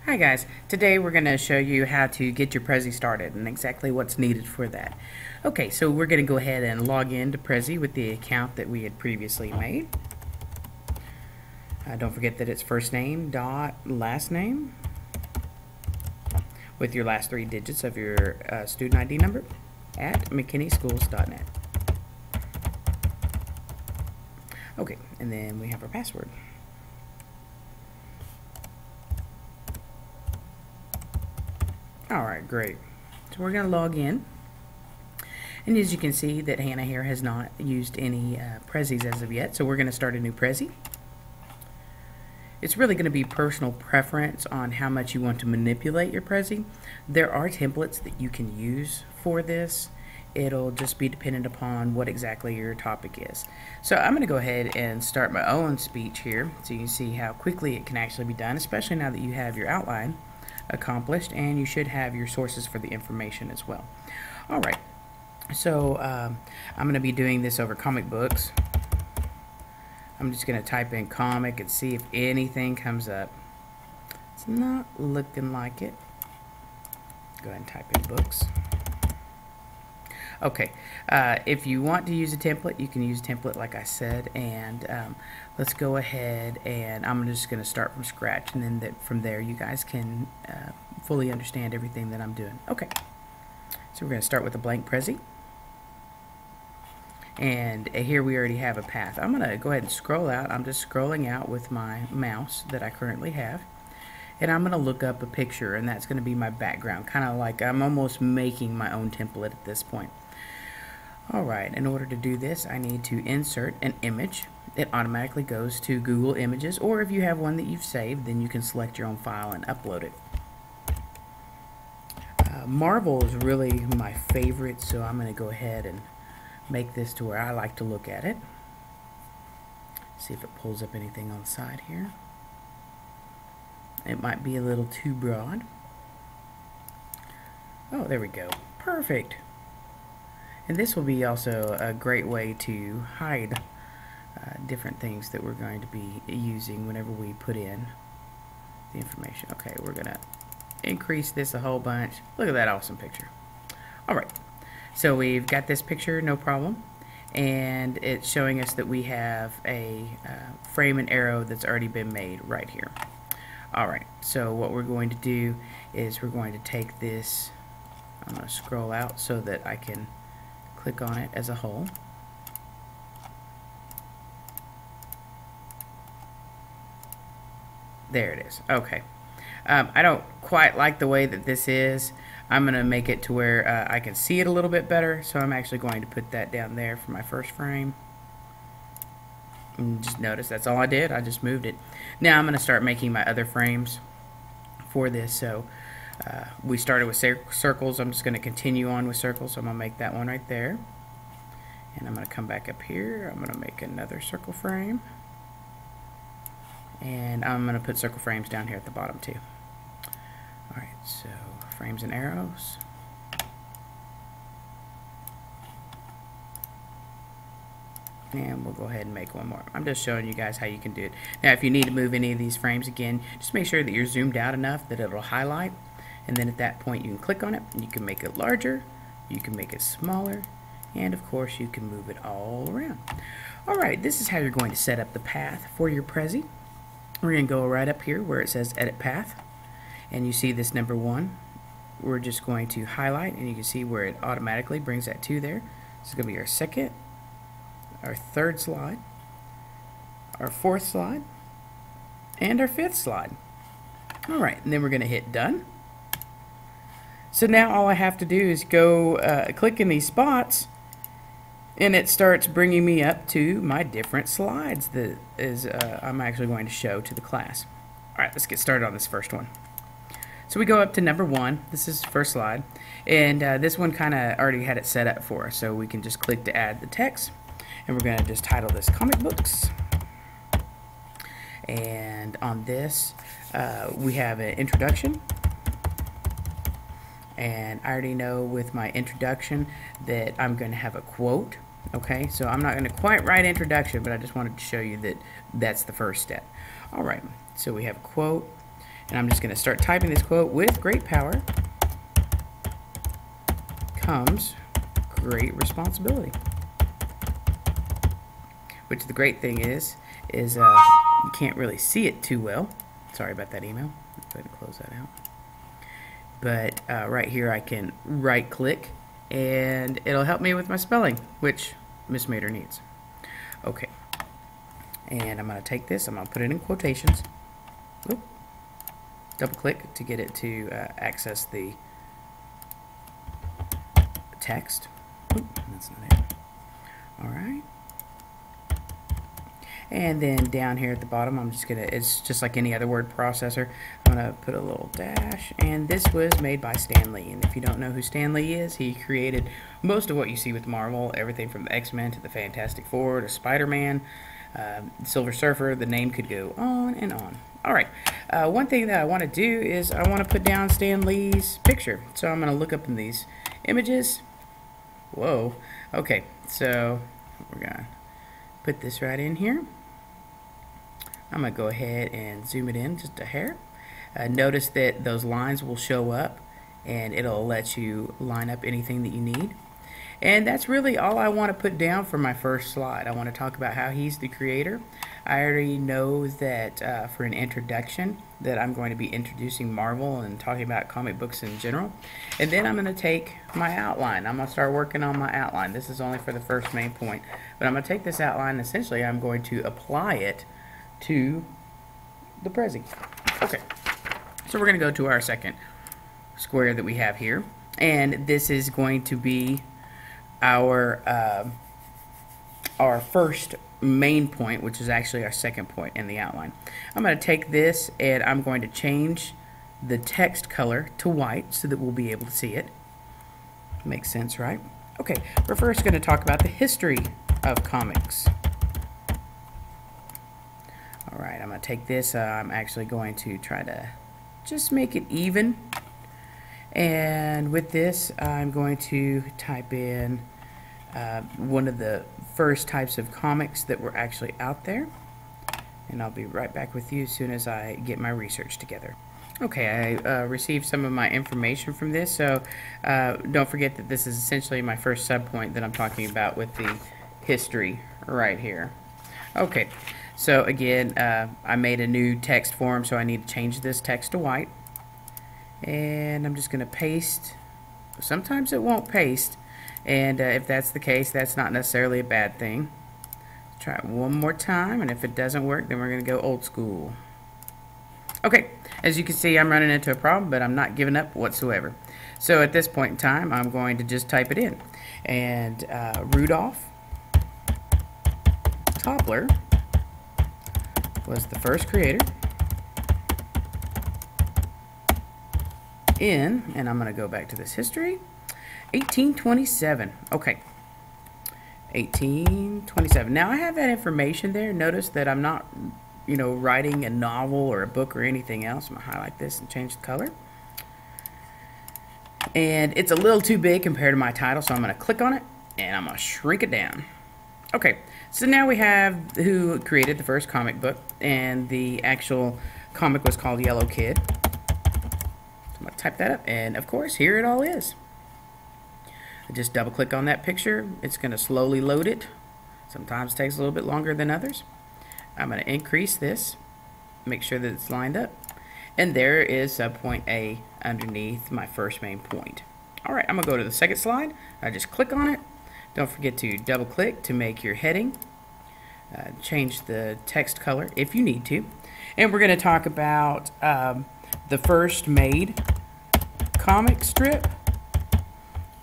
Hi guys, today we're going to show you how to get your Prezi started and exactly what's needed for that. Okay, so we're going to go ahead and log in to Prezi with the account that we had previously made. Don't forget that it's first name dot last name with your last 3 digits of your student ID number at mckinneyschools.net. Okay, and then we have our password. Alright, great. So we're going to log in. And as you can see that Hannah here has not used any Prezis as of yet, so we're going to start a new Prezi. It's really going to be personal preference on how much you want to manipulate your Prezi. There are templates that you can use for this. It'll just be dependent upon what exactly your topic is. So I'm going to go ahead and start my own speech here so you can see how quickly it can actually be done, especially now that you have your outline accomplished and you should have your sources for the information as well. Alright, so I'm going to be doing this over comic books. I'm just going to type in comic and see if anything comes up. It's not looking like it. Go ahead and type in books. Okay, if you want to use a template, you can use a template like I said, and let's go ahead and I'm just going to start from scratch, and then from there you guys can fully understand everything that I'm doing. Okay, so we're going to start with a blank Prezi, and here we already have a path. I'm going to go ahead and scroll out. I'm just scrolling out with my mouse that I currently have. And I'm going to look up a picture, and that's going to be my background, kind of like I'm almost making my own template at this point. Alright, in order to do this, I need to insert an image. It automatically goes to Google Images, or if you have one that you've saved, then you can select your own file and upload it. Marvel is really my favorite, so I'm going to go ahead and make this to where I like to look at it. See if it pulls up anything on the side here. It might be a little too broad. Oh, there we go. Perfect. And this will be also a great way to hide different things that we're going to be using whenever we put in the information. Okay, we're going to increase this a whole bunch. Look at that awesome picture. Alright, so we've got this picture, no problem. And it's showing us that we have a frame and arrow that's already been made right here. Alright, so what we're going to do is we're going to take this, I'm going to scroll out so that I can click on it as a whole. There it is. Okay. I don't quite like the way that this is. I'm going to make it to where I can see it a little bit better, so I'm actually going to put that down there for my first frame. And just notice that's all I did. I just moved it. Now I'm going to start making my other frames for this. So we started with circles. I'm just going to continue on with circles. So I'm going to make that one right there. And I'm going to come back up here. I'm going to make another circle frame. And I'm going to put circle frames down here at the bottom too. Alright, so frames and arrows. And we'll go ahead and make one more. I'm just showing you guys how you can do it. Now if you need to move any of these frames again, just make sure that you're zoomed out enough that it'll highlight, and then at that point you can click on it and you can make it larger, you can make it smaller, and of course you can move it all around. Alright, this is how you're going to set up the path for your Prezi. We're going to go right up here where it says edit path, and you see this number 1. We're just going to highlight, and you can see where it automatically brings that to there. This is going to be our second, our third slide, our fourth slide, and our fifth slide. Alright, and then we're going to hit done. So now all I have to do is go click in these spots, and it starts bringing me up to my different slides that is I'm actually going to show to the class. Alright, let's get started on this first one. So we go up to number 1. This is the first slide, and this one kind of already had it set up for us, so we can just click to add the text. And we're going to just title this comic books, and on this we have an introduction, and I already know with my introduction that I'm going to have a quote. Okay, so I'm not going to quite write introduction, but I just wanted to show you that that's the first step. Alright, so we have a quote, And I'm just going to start typing this quote. With great power comes great responsibility. Which the great thing is you can't really see it too well. Sorry about that email. Let's go ahead and close that out. But right here I can right click and it'll help me with my spelling, which Miss Mater needs. Okay. And I'm going to take this, I'm going to put it in quotations. Oop. Double click to get it to access the text. Oop, that's not it. Alright. And then down here at the bottom, I'm just going to, it's just like any other word processor, I'm going to put a little dash. And this was made by Stan Lee. And if you don't know who Stan Lee is, he created most of what you see with Marvel, everything from the X-Men to the Fantastic Four to Spider-Man, Silver Surfer. The name could go on and on. Alright, one thing that I want to do is I want to put down Stan Lee's picture. So I'm going to look up in these images. Whoa. Okay, so we're going to put this right in here. I'm going to go ahead and zoom it in just a hair. Notice that those lines will show up and it'll let you line up anything that you need. And that's really all I want to put down for my first slide. I want to talk about how he's the creator. I already know that for an introduction that I'm going to be introducing Marvel and talking about comic books in general. And then I'm going to take my outline. I'm going to start working on my outline. This is only for the first main point. But I'm going to take this outline and essentially I'm going to apply it to the Prezi. Okay. So we're going to go to our second square that we have here. And this is going to be our first main point, which is actually our second point in the outline. I'm going to take this and I'm going to change the text color to white so that we'll be able to see it. Makes sense, right? Okay, we're first going to talk about the history of comics. Alright, I'm going to take this, I'm actually going to try to just make it even. And with this, I'm going to type in one of the first types of comics that were actually out there. And I'll be right back with you as soon as I get my research together. Okay, I received some of my information from this, so don't forget that this is essentially my first subpoint that I'm talking about with the history right here. Okay, so again, I made a new text form, so I need to change this text to white. And I'm just going to paste. Sometimes it won't paste, and if that's the case, that's not necessarily a bad thing. Try it one more time, and if it doesn't work, then we're going to go old school. Okay, as you can see, I'm running into a problem, but I'm not giving up whatsoever. So at this point in time, I'm going to just type it in. And Rudolph Toppler was the first creator in, and I'm going to go back to this history, 1827. Okay, 1827. Now I have that information there. Notice that I'm not, writing a novel or a book or anything else. I'm going to highlight this and change the color. And it's a little too big compared to my title, so I'm going to click on it and I'm going to shrink it down. Okay, so now we have who created the first comic book, and the actual comic was called Yellow Kid. I'm going to type that up, and of course, here it all is. I just double click on that picture. It's going to slowly load it. Sometimes it takes a little bit longer than others. I'm going to increase this, make sure that it's lined up, and there is subpoint A underneath my first main point. Alright, I'm going to go to the second slide. I just click on it. Don't forget to double click to make your heading. Change the text color if you need to. And we're going to talk about the first made comic strip,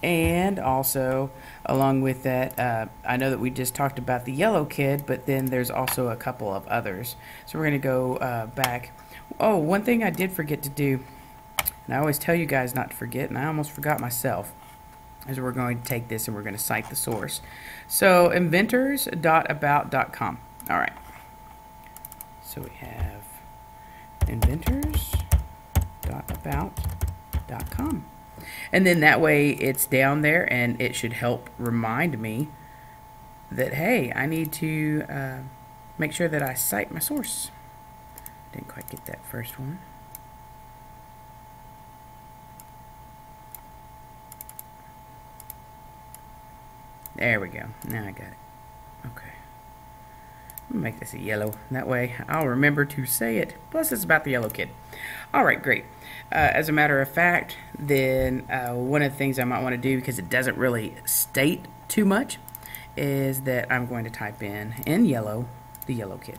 and also along with that, I know that we just talked about the Yellow Kid, but then there's also a couple of others. So we're going to go back. Oh, one thing I did forget to do, and I always tell you guys not to forget, and I almost forgot myself, is we're going to take this and we're going to cite the source. So inventors.about.com. Alright, so we have inventors.about.com, and then that way it's down there, and it should help remind me that, hey, I need to make sure that I cite my source. Didn't quite get that first one. There we go. Now I got it. Okay. Make this a yellow. That way I'll remember to say it. Plus it's about the yellow kid. Alright, great. As a matter of fact, then one of the things I might want to do, because it doesn't really state too much, is that I'm going to type in yellow, the yellow kid.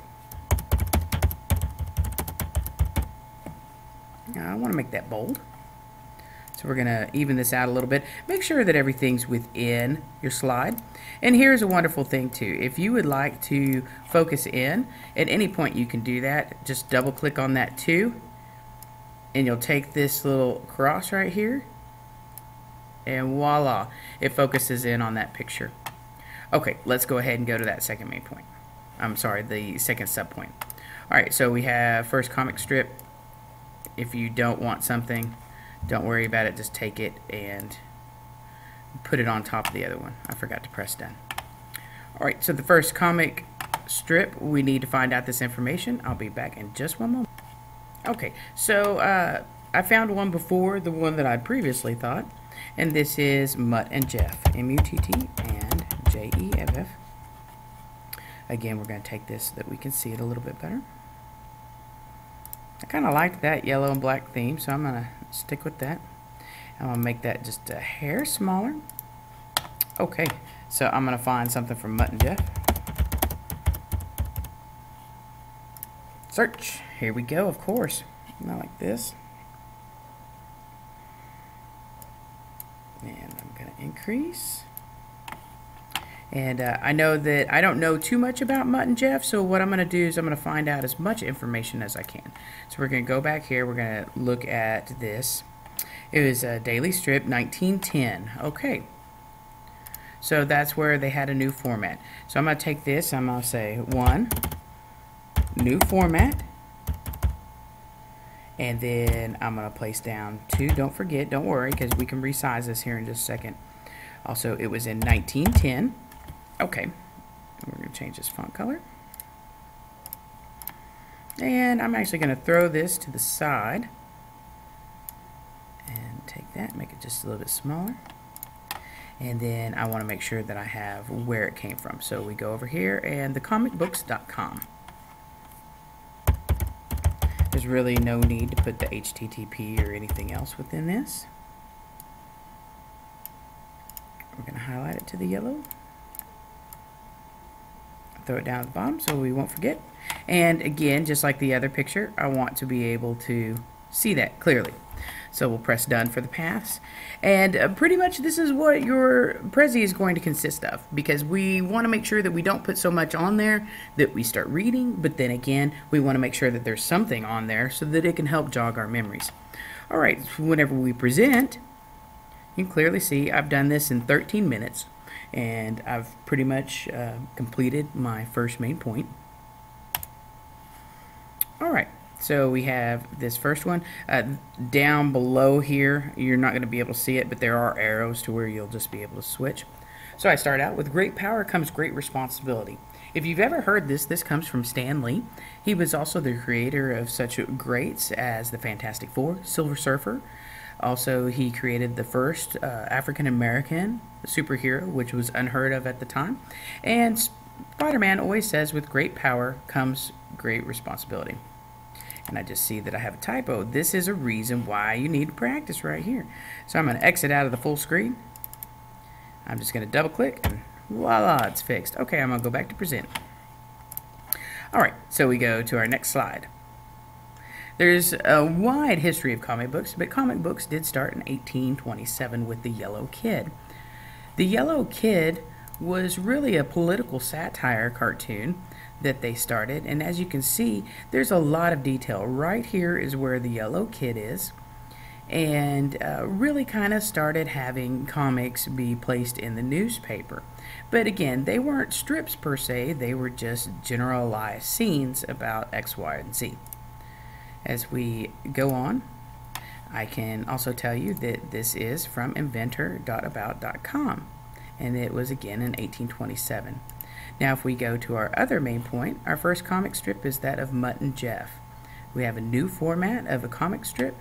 Now I want to make that bold. So we're going to even this out a little bit. Make sure that everything's within your slide. And here's a wonderful thing too. If you would like to focus in, at any point you can do that. Just double click on that too. And you'll take this little cross right here. And voila, it focuses in on that picture. Okay, let's go ahead and go to that second main point. I'm sorry, the second sub point. Alright, so we have first comic strip. If you don't want something, don't worry about it, just take it and put it on top of the other one. I forgot to press done. Alright, so the first comic strip, we need to find out this information. I'll be back in just one moment. Okay, so I found one before the one that I previously thought, and this is Mutt and Jeff, M-U-T-T and J-E-F-F. Again, we're going to take this so that we can see it a little bit better. I kind of like that yellow and black theme, so I'm going to stick with that. I'm going to make that just a hair smaller. Okay, so I'm going to find something from Mutt and Jeff. Search. Here we go, of course. Not like this. And I'm going to increase. And I know that I don't know too much about Mutt and Jeff, so what I'm going to do is I'm going to find out as much information as I can. So we're going to go back here. We're going to look at this. It was a daily strip, 1910. Okay. So that's where they had a new format. So I'm going to take this. I'm going to say 1, new format. And then I'm going to place down 2. Don't forget, don't worry, because we can resize this here in just a second. Also, it was in 1910. Okay, we're going to change this font color. And I'm actually going to throw this to the side. And take that, make it just a little bit smaller. And then I want to make sure that I have where it came from. So we go over here and thecomicbooks.com. There's really no need to put the HTTP or anything else within this. We're going to highlight it to the yellow. Throw it down at the bottom so we won't forget. And again, just like the other picture, I want to be able to see that clearly. So we'll press done for the paths. And pretty much this is what your Prezi is going to consist of, because we want to make sure that we don't put so much on there that we start reading, but then again, we want to make sure that there's something on there so that it can help jog our memories. Alright, so whenever we present, you can clearly see I've done this in 13 minutes, and I've pretty much completed my first main point. Alright. So we have this first one. Down below here, you're not going to be able to see it, but there are arrows to where you'll just be able to switch. So I start out with great power comes great responsibility. If you've ever heard this, this comes from Stan Lee. He was also the creator of such greats as the Fantastic Four, Silver Surfer. Also, he created the first African-American superhero, which was unheard of at the time. And Spider-Man always says, with great power comes great responsibility. And I just see that I have a typo. This is a reason why you need to practice right here. So I'm going to exit out of the full screen. I'm just going to double click and voila, it's fixed. Okay, I'm going to go back to present. Alright, so we go to our next slide. There's a wide history of comic books, but comic books did start in 1827 with the Yellow Kid. The Yellow Kid was really a political satire cartoon that they started, and as you can see, there's a lot of detail. Right here is where the Yellow Kid is, and really kind of started having comics be placed in the newspaper. But again, they weren't strips per se, they were just generalized scenes about X, Y, and Z. As we go on, I can also tell you that this is from inventor.about.com, and it was again in 1827. Now if we go to our other main point, our first comic strip is that of Mutt and Jeff. We have a new format of a comic strip,